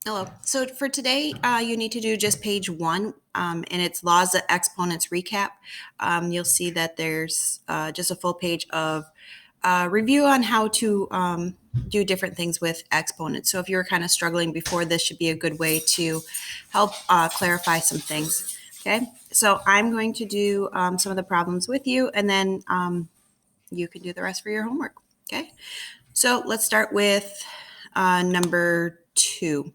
Hello. So for today, you need to do just page 1, and it's Laws of Exponents Recap. You'll see that there's just a full page of review on how to do different things with exponents. So if you were kind of struggling before, this should be a good way to help clarify some things. Okay. So I'm going to do some of the problems with you, and then you can do the rest for your homework. Okay. So let's start with number 2.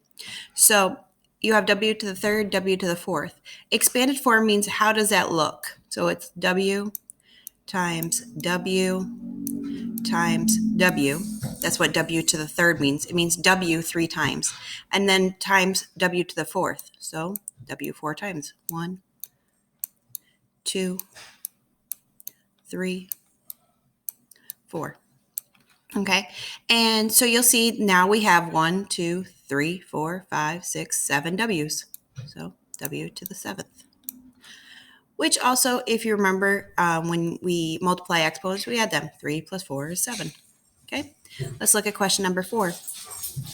So you have w to the third, w to the fourth. Expanded form means how does that look? So it's w times w times w. That's what w to the third means. It means w 3 times. And then times w to the fourth. So w 4 times. 1, 2, 3, 4. Okay. And so you'll see now we have 1, 2, 3, 4, 5, 6, 7 w's. So w to the 7th. Which also, if you remember, when we multiply exponents, we add them. 3 plus 4 is 7. Okay, let's look at question number 4.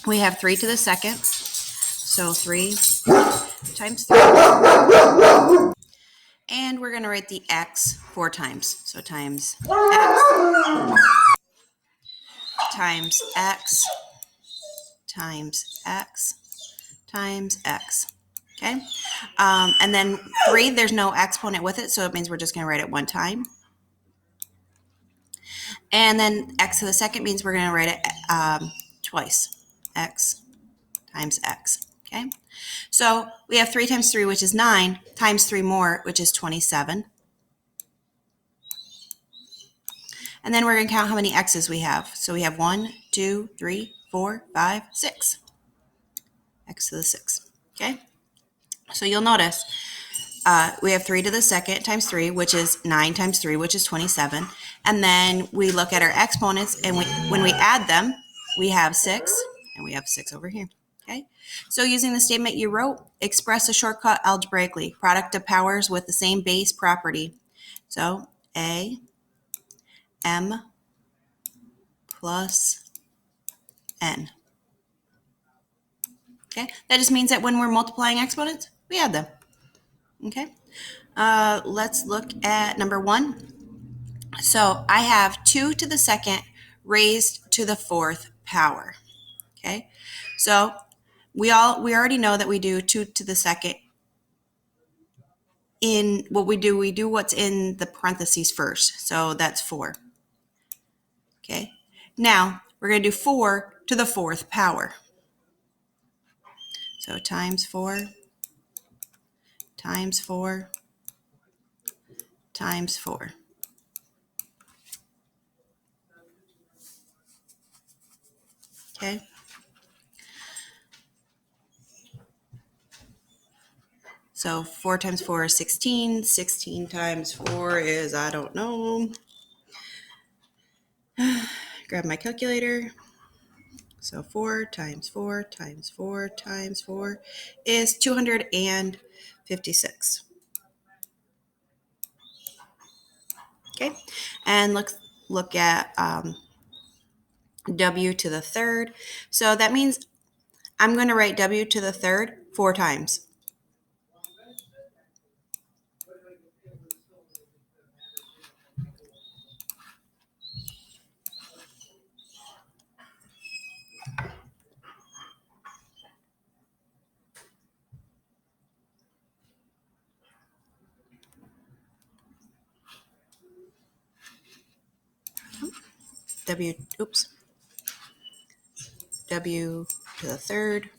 We have 3 to the second, so 3 times 3. And we're going to write the x 4 times. So times x times x times x times x. Okay, and then 3, there's no exponent with it, so it means we're just going to write it one time. And then x to the second means we're going to write it twice. X times x. Okay. So we have 3 times 3, which is 9, times 3 more, which is 27. And then we're going to count how many x's we have. So we have 1, 2, 3, 4, 5, 6. X to the 6. Okay. So you'll notice we have 3 to the second times 3, which is 9 times 3, which is 27. And then we look at our exponents, and when we add them, we have 6, and we have 6 over here. Okay. So using the statement you wrote, express a shortcut algebraically. Product of powers with the same base property. So A M plus N. Okay. That just means that when we're multiplying exponents, we add them. Okay. Let's look at number 1. So I have 2 to the second raised to the 4th power. Okay. So we already know that we do 2 to the second. In what we do what's in the parentheses first. So that's 4. Okay. Now we're going to do 4 to the 4th power. So times 4 times 4 times 4. Okay. So 4 times 4 is 16. 16 times 4 is, I don't know. Grab my calculator. So 4 times 4 times 4 times 4 is 256. Okay. And let's look at w to the third. So that means I'm going to write w to the third 4 times. W to the third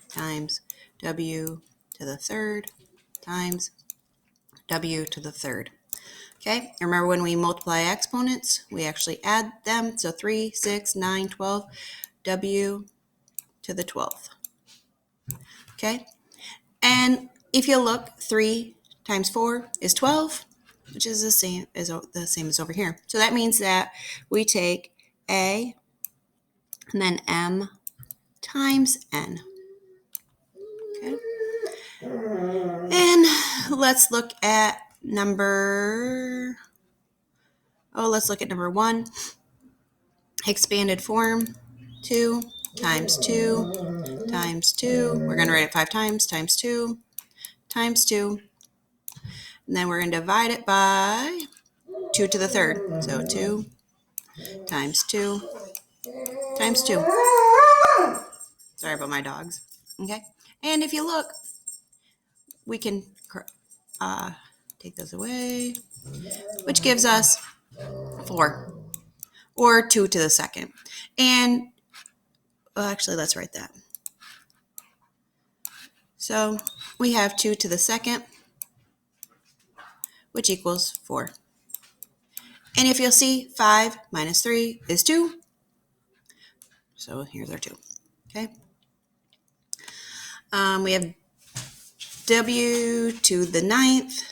times w to the third times w to the third. Okay, remember when we multiply exponents, we actually add them. So 3, 6, 9, 12, w to the 12th. Okay, and if you look, 3 times 4 is 12, which is the same as over here. So that means that we take A and then M times N. Okay. And let's look at number 1. Expanded form, 2 times 2 times 2. We're going to write it 5 times 2 times 2. And then we're going to divide it by 2 to the third. So 2 times 2 times 2. Sorry about my dogs. Okay. And if you look, we can take those away, which gives us 4 or 2 to the second. And well, actually, let's write that. So we have 2 to the second, which equals 4. And if you'll see, 5 minus 3 is 2. So here's our 2. Okay. We have W to the 9th,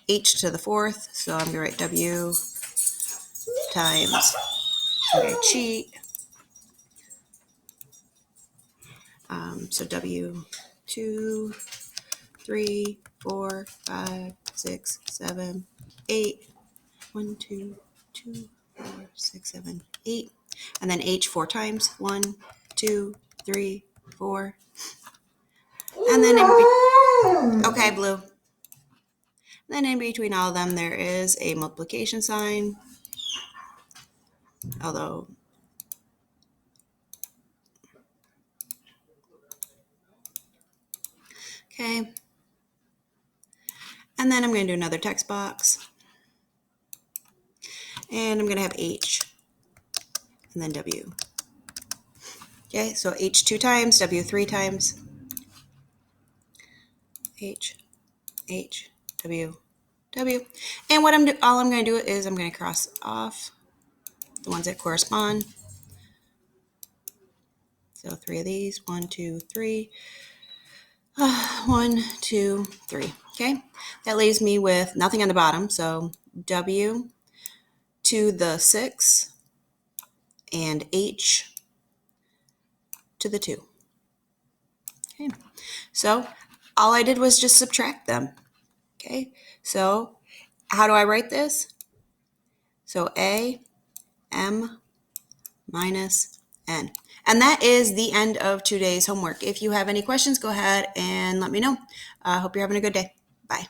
H to the 4th. So I'm going to write W times, okay, cheat. So W 2, 3, 4, 5, 6, 7, 8. 1, 2, 2, 4, 6, 7, 8. And then H 4 times. 1, 2, 3, 4. And then okay, blue. Then in between all of them, there is a multiplication sign. Although, okay. And then I'm going to do another text box. And I'm going to have H and then W. Okay, so H 2 times, W 3 times. H, H, W, W. And what all I'm going to do is I'm going to cross off the ones that correspond. So 3 of these, 1, 2, 3. 1, 2, 3. Okay, that leaves me with nothing on the bottom. So W to the 6 and H to the 2. Okay, so all I did was just subtract them. Okay, so how do I write this? So A, M minus N. And that is the end of today's homework. If you have any questions, go ahead and let me know. I hope you're having a good day. Bye.